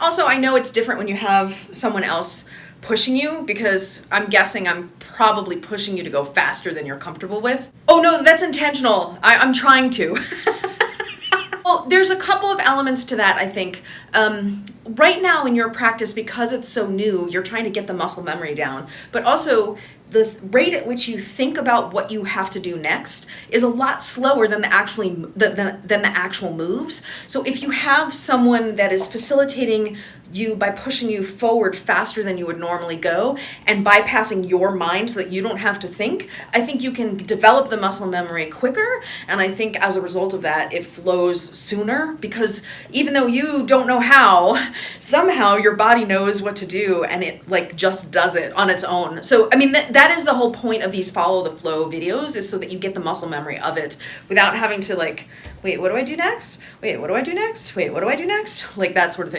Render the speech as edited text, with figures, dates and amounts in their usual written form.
also I know it's different when you have someone else pushing you, because I'm guessing I'm probably pushing you to go faster than you're comfortable with. Oh no, that's intentional. I'm trying to. Well, there's a couple of elements to that, I think. Right now in your practice, because it's so new, you're trying to get the muscle memory down, but also the rate at which you think about what you have to do next is a lot slower than the actual moves. So if you have someone that is facilitating you by pushing you forward faster than you would normally go and bypassing your mind so that you don't have to think, I think you can develop the muscle memory quicker. And I think as a result of that, it flows sooner, because even though you don't know how, somehow your body knows what to do and it like just does it on its own. So I mean, that is the whole point of these follow the flow videos, is so that you get the muscle memory of it without having to like, wait, what do I do next? Wait, what do I do next? Wait, what do I do next? Like that sort of thing.